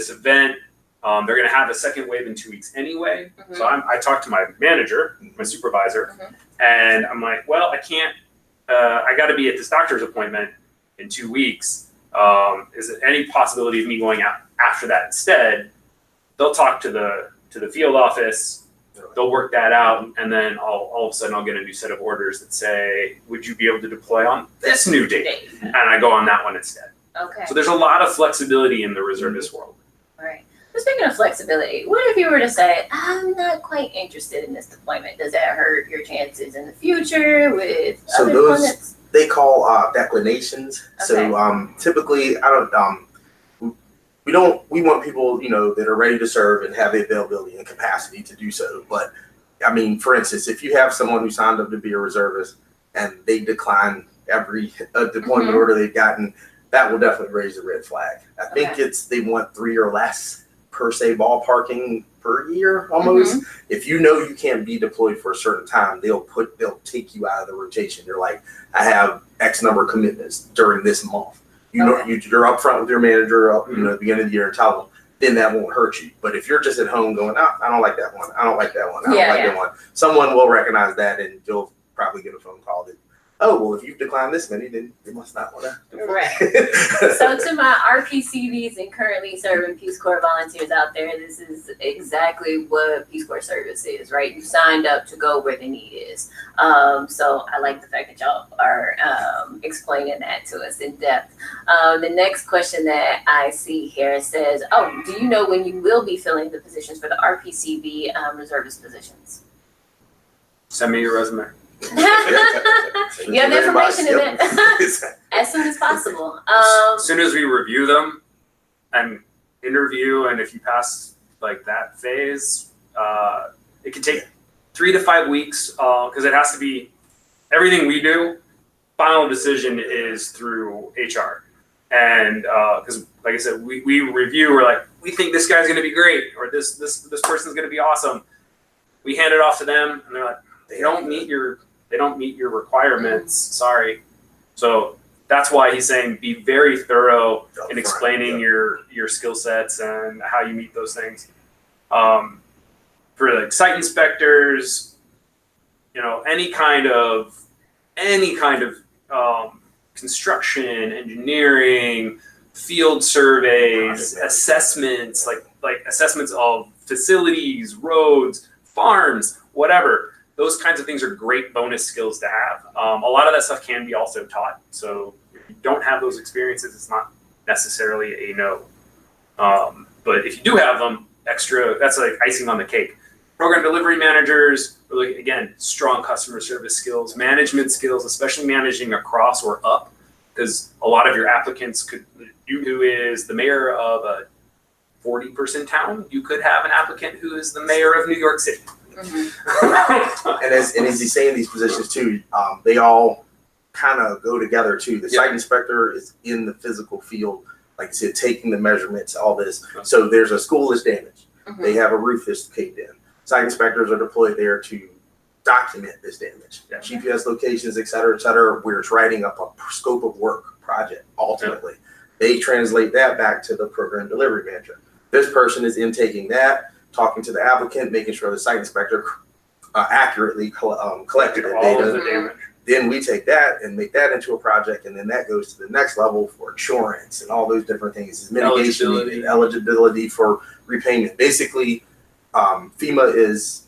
event. They're going to have a second wave in 2 weeks anyway. So I talked to my manager, my supervisor, and I'm like, well, I can't I got to be at this doctor's appointment in 2 weeks. Is there any possibility of me going out after that instead? They'll talk to the field office. They'll work that out, and then all of a sudden I'll get a new set of orders that say, would you be able to deploy on this new date? And I go on that one instead. Okay. So there's a lot of flexibility in the reservist world. All right. But speaking of flexibility, what if you were to say, I'm not quite interested in this deployment? Does that hurt your chances in the future with other deployments? They call declinations. Okay. So typically, we want people, that are ready to serve and have the availability and capacity to do so. But I mean, for instance, if you have someone who signed up to be a reservist and they decline every deployment order they've gotten, that will definitely raise a red flag. I think they want 3 or less per se ballparking per year almost. If you can't be deployed for a certain time, they'll take you out of the rotation. They're like, I have X number of commitments during this month. You're up front with your manager at the beginning of the year and tell them, then that won't hurt you. But if you're just at home going, I don't like that one, I don't like that one, I don't like that one, someone will recognize that and you'll probably get a phone call that, oh, well, if you've declined this many, then you must not want to. Right. So to my RPCVs and currently serving Peace Corps volunteers out there, this is exactly what Peace Corps service is, right? You signed up to go where the need is. So I like the fact that y'all are explaining that to us in depth. The next question that I see here says, do you know when you will be filling the positions for the RPCV reservist positions? Send me your resume. You have the information in it as soon as possible. As soon as we review them and interview, and if you pass like that phase, it can take 3 to 5 weeks because it has to be everything we do. Final decision is through HR, and because like I said, we review. We're like, we think this guy's going to be great, or this person's going to be awesome. We hand it off to them, and they're like, they don't meet your requirements. Sorry. So that's why he's saying be very thorough in explaining your skill sets and how you meet those things. For like site inspectors, any kind of construction, engineering, field surveys, assessments, like assessments of facilities, roads, farms, whatever. Those kinds of things are great bonus skills to have. A lot of that stuff can be also taught. So if you don't have those experiences, it's not necessarily a no. But if you do have them, that's like icing on the cake. Program delivery managers, again, strong customer service skills, management skills, especially managing across or up, because a lot of your applicants who is the mayor of a 40-person town, you could have an applicant who is the mayor of New York City. And as he's saying, these positions too, they all kind of go together too. The site inspector is in the physical field, like I said, taking the measurements, all this. So there's a school that's damaged. They have a roof that's caved in. Site inspectors are deployed there to document this damage, GPS locations, et cetera, where it's writing up a scope of work project. Ultimately, they translate that back to the program delivery manager. This person is intaking that, talking to the applicant, making sure the site inspector accurately collected the data. Then we take that and make that into a project, and then that goes to the next level for insurance and all those different things. Mitigation, eligibility for repayment. Basically, FEMA is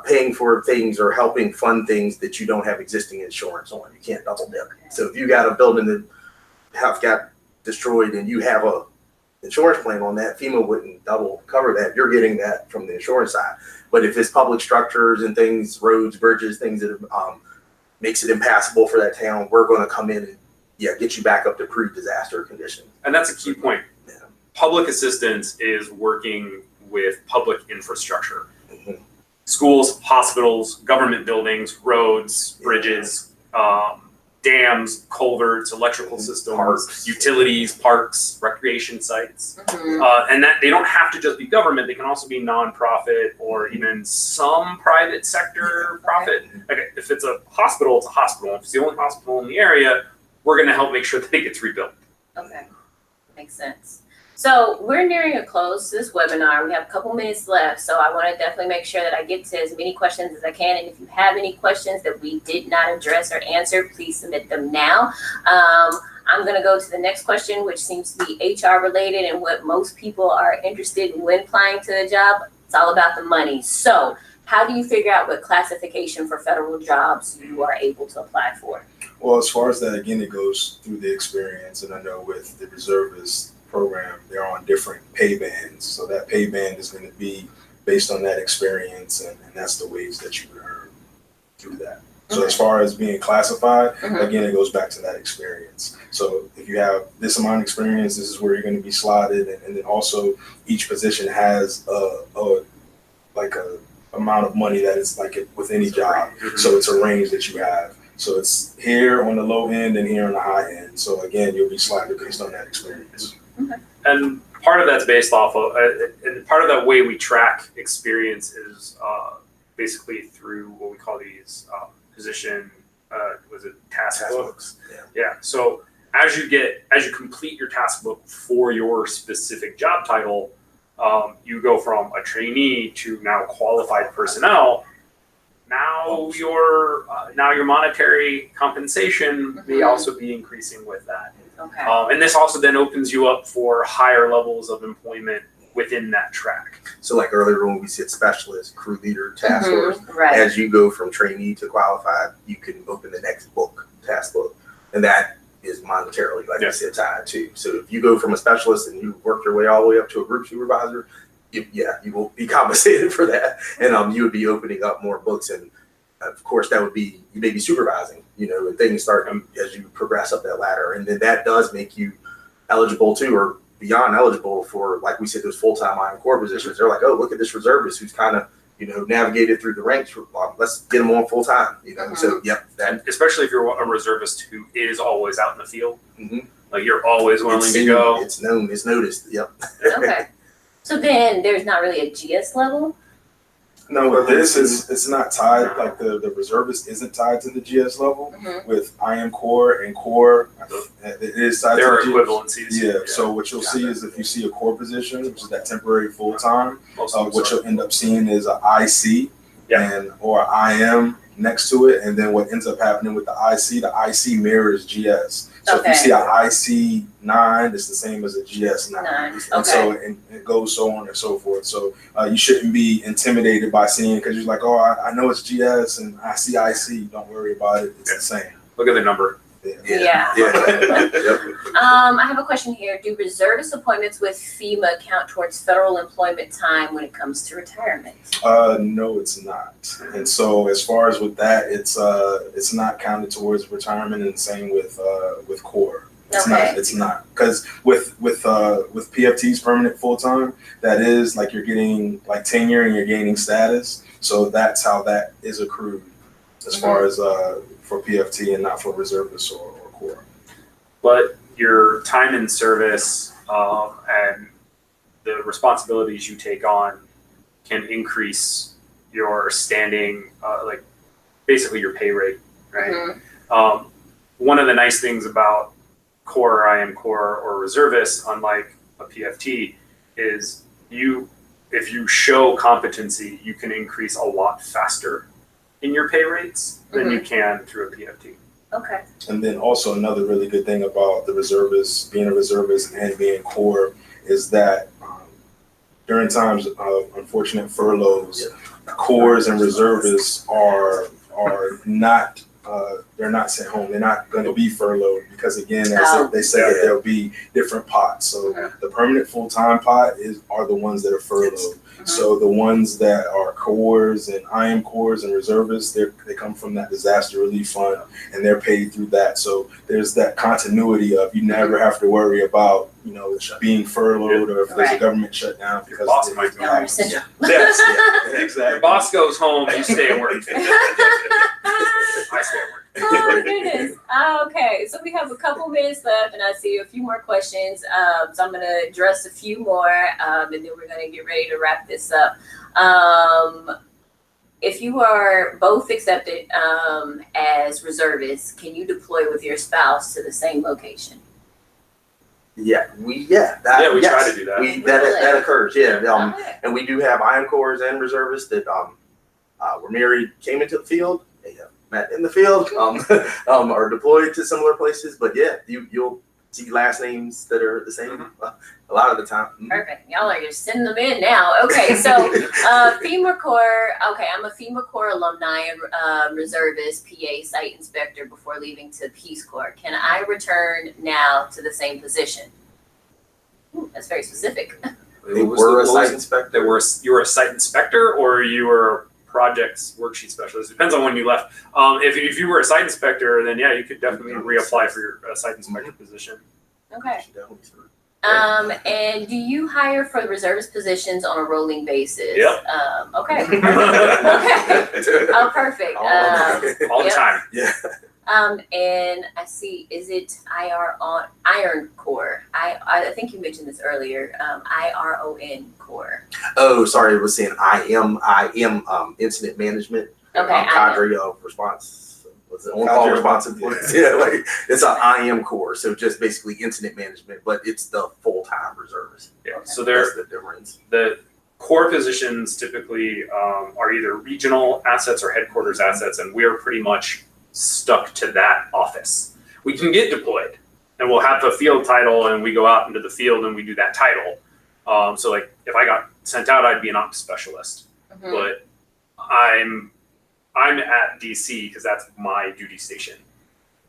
paying for things or helping fund things that you don't have existing insurance on. You can't double dip. So if you got a building that got destroyed and you have a insurance claim on that, FEMA wouldn't double cover that. You're getting that from the insurance side. But if it's public structures and things, roads, bridges, things that makes it impassable for that town, we're going to come in and get you back up to pre-disaster condition. And that's a key point. Public assistance is working with public infrastructure. Schools, hospitals, government buildings, roads, bridges, dams, culverts, electrical systems, parks, utilities, parks, recreation sites. And that they don't have to just be government, they can also be nonprofit or even some private sector profit. Okay, if it's a hospital, it's a hospital. If it's the only hospital in the area, we're going to help make sure that it gets rebuilt. Okay, makes sense. So we're nearing a close to this webinar. We have a couple minutes left, so I want to definitely make sure that I get to as many questions as I can. And if you have any questions that we did not address or answer, please submit them now. I'm going to go to the next question, which seems to be HR related and what most people are interested in when applying to a job. It's all about the money. So how do you figure out what classification for federal jobs you are able to apply for? Well, as far as that, again, it goes through the experience. And I know with the Reservist program, they're on different pay bands. So that pay band is going to be based on that experience, and that's the wage that you earn through that. So as far as being classified, again, it goes back to that experience. So if you have this amount of experience, this is where you're going to be slotted. And then also each position has a amount of money that is like with any job. So it's a range that you have. So it's here on the low end and here on the high end. So again, you'll be slotted based on that experience. Okay. And part of that's based off of, and part of that way we track experience is basically through what we call these position, task books? Yeah. So as you complete your task book for your specific job title, you go from a trainee to now qualified personnel. Now your monetary compensation may also be increasing with that. Okay. And this also then opens you up for higher levels of employment within that track. So like earlier when we said specialist, crew leader, task force, Right. as you go from trainee to qualified, you can open the next book, task book. And that is monetarily, like I said, tied to. So if you go from a specialist and you work your way all the way up to a group supervisor, you will be compensated for that. And you would be opening up more books. And of course, that would be, you may be supervising, and things start as you progress up that ladder. And then that does make you eligible to, or beyond eligible for, like we said, those full-time IM core positions. They're like, oh, look at this reservist who's kind of, navigated through the ranks. Let's get them on full-time, So, yep. And especially if you're a reservist who is always out in the field, like you're always willing to go. It's known, it's noticed, yep. Okay. So then there's not really a GS level? No, but it's not tied, like the reservist isn't tied to the GS level. With IM core and core, it is tied there to are the equivalencies. Yeah, so what you'll see is if you see a core position, which is that temporary full-time, what you'll end up seeing is an IC or IM next to it. And then what ends up happening with the IC mirrors GS. So if you see an IC 9, it's the same as a GS 9. And so it goes so on and so forth. So you shouldn't be intimidated by seeing, because you're like, oh, I know it's GS and I see IC. Don't worry about it. It's the same. Look at the number. Yeah. Yep. I have a question here. Do reservist appointments with FEMA count towards federal employment time when it comes to retirement? No, it's not. And so as far as with that, it's not counted towards retirement, and the same with core. It's not, because with PFT's permanent full time, that is like you're getting like tenure and you're gaining status. So that's how that is accrued as far as for PFT and not for reservists or core. But your time in service and the responsibilities you take on can increase your standing, like basically your pay rate, right? One of the nice things about core, IM core, or reservists, unlike a PFT, is if you show competency, you can increase a lot faster in your pay rates than you can through a PFT. Okay. And then also another really good thing about the reservist, being a reservist and being core, is that during times of unfortunate furloughs, cores and reservists are not they're not sent home. They're not going to be furloughed because, again, as they say that there'll be different pots. So the permanent full-time pot are the ones that are furloughed. So the ones that are cores and IM cores and reservists, they come from that disaster relief fund and they're paid through that. So there's that continuity of you never have to worry about being furloughed or if there's a government shutdown because boss might be home. Yes, exactly. Your boss goes home, you stay at work. I stay at work. Oh my goodness. Okay, so we have a couple minutes left, and I see a few more questions. So I'm going to address a few more, and then we're going to get ready to wrap this up. If you are both accepted as reservists, can you deploy with your spouse to the same location? We try to do that. That occurs. Yeah. Okay. And we do have Iron Corps and reservists that were married, came into the field, they met in the field, are deployed to similar places. But yeah, you'll see last names that are the same a lot of the time. Perfect. Y'all are just sending them in now. Okay, so FEMA Corps. Okay, I'm a FEMA Corps alumni and reservist, PA site inspector before leaving to Peace Corps. Can I return now to the same position? Ooh, that's very specific. They were a site inspector. You were a site inspector, or you were a projects worksheet specialist. Depends on when you left. If you were a site inspector, then yeah, you could definitely reapply for your site inspector position. Okay. And do you hire for the reservist positions on a rolling basis? Yep. Okay. Okay. Oh, perfect. All the time. Yeah. And I see, is it Iron Core? I think you mentioned this earlier. IRON Core. Oh, sorry, it was saying I am incident management. Okay. Cadre of response. Was it on-call responsive? Yeah, like it's an IM core, so just basically incident management, but it's the full-time reservist. Yeah. So that's the difference. The core positions typically are either regional assets or headquarters assets, and we're pretty much stuck to that office. We can get deployed, and we'll have a field title, and we go out into the field and we do that title. So like if I got sent out, I'd be an ops specialist, but I'm at DC because that's my duty station.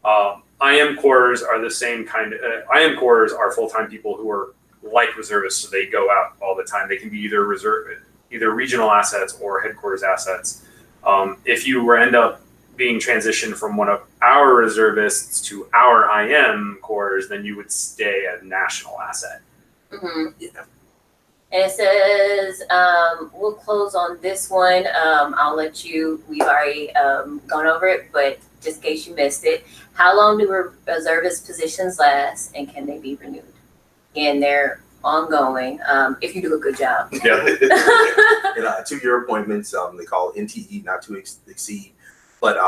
IM corps are the same kind of, IM corps are full-time people who are like reservists, so they go out all the time. They can be either regional assets or headquarters assets. If you end up being transitioned from one of our reservists to our IM corps, then you would stay a national asset. Yeah. And it says, we'll close on this one. I'll let you, we've already gone over it, but just in case you missed it, how long do reservist positions last and can they be renewed? And they're ongoing if you do a good job. Yeah. And 2-year appointments, they call it NTE, not to exceed, but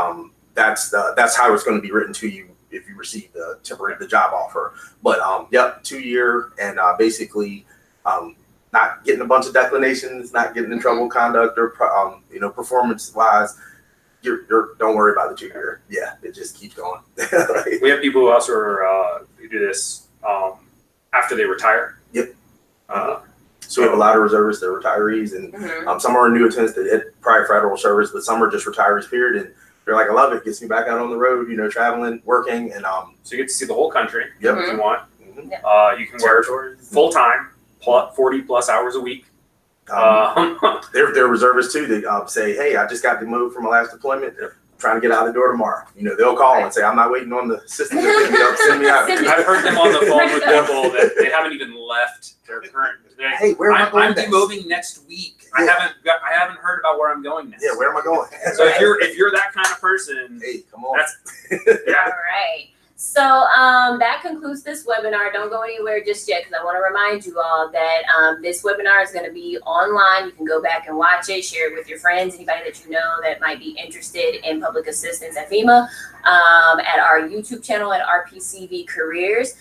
that's how it's going to be written to you if you receive the job offer. But 2-year, and basically not getting a bunch of declinations, not getting in trouble conduct or performance wise. Don't worry about the 2-year. Yeah, it just keeps going. We have people who also do this after they retire. Yep. So we have a lot of reservists that are retirees, and some are annuitants that hit prior federal service, but some are just retirees, period. And they're like, I love it. Gets me back out on the road, traveling, working, and so you get to see the whole country if you want. You can work full time, 40 plus hours a week. They're reservists too. They say, hey, I just got demoted from my last deployment. I'm trying to get out the door tomorrow. They'll call and say, I'm not waiting on the system to pick me up, send me out. I've heard them on the phone with people that they haven't even left their current. Hey, where am I going? I'm demoting next week. I haven't heard about where I'm going next. Yeah, where am I going? So if you're that kind of person, hey, come on. All right. So that concludes this webinar. Don't go anywhere just yet because I want to remind you all that this webinar is going to be online. You can go back and watch it, share it with your friends, anybody that you know that might be interested in public assistance at FEMA, at our YouTube channel at RPCV Careers.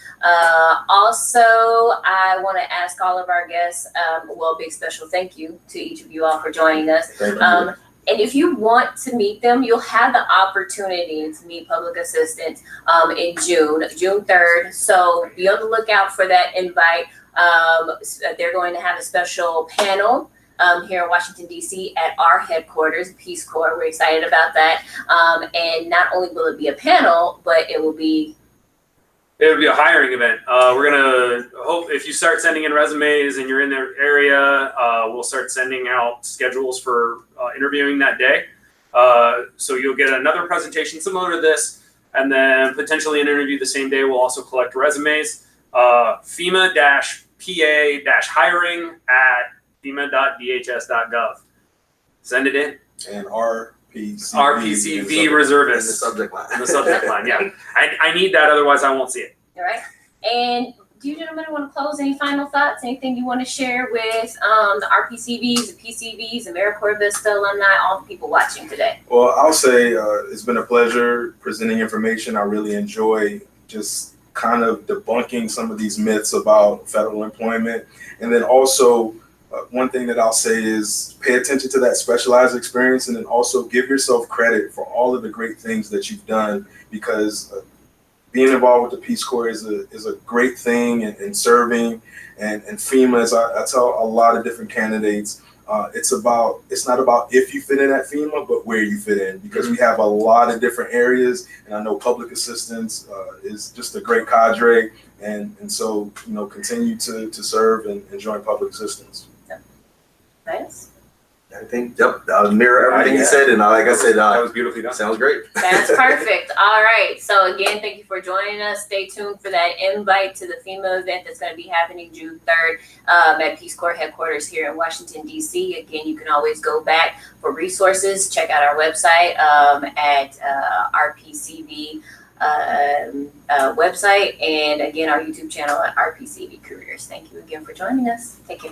Also, I want to ask all of our guests, big special thank you to each of you all for joining us. And if you want to meet them, you'll have the opportunity to meet public assistants in June 3rd. So be on the lookout for that invite. They're going to have a special panel here in Washington, D.C. at our headquarters, Peace Corps. We're excited about that. And not only will it be a panel, but it will be a hiring event. We're gonna hope if you start sending in resumes and you're in their area, we'll start sending out schedules for interviewing that day. So you'll get another presentation similar to this, and then potentially an interview the same day. We'll also collect resumes. FEMA-PA-hiring at FEMA.dhs.gov. Send it in. And RPCV reservist in the subject line. In the subject line, yeah. I need that, otherwise I won't see it. All right. And do you gentlemen want to close? Any final thoughts? Anything you want to share with the RPCVs, the PCVs, the AmeriCorps Vista alumni, all the people watching today? Well, I'll say it's been a pleasure presenting information. I really enjoy just kind of debunking some of these myths about federal employment. And then also, one thing that I'll say is pay attention to that specialized experience, and then also give yourself credit for all of the great things that you've done, because being involved with the Peace Corps is a great thing, and serving and FEMA, as I tell a lot of different candidates, it's not about if you fit in at FEMA, but where you fit in, because we have a lot of different areas, and I know public assistance is just a great cadre, and so continue to serve and join public assistance. Nice. I think, I'll mirror everything you said, and like I said, that was beautifully done. sounds great. That's perfect. All right. So again, thank you for joining us. Stay tuned for that invite to the FEMA event that's going to be happening June 3rd at Peace Corps headquarters here in Washington, D.C. Again, you can always go back for resources. Check out our website at RPCV website, and again, our YouTube channel at RPCV Careers. Thank you again for joining us. Take care.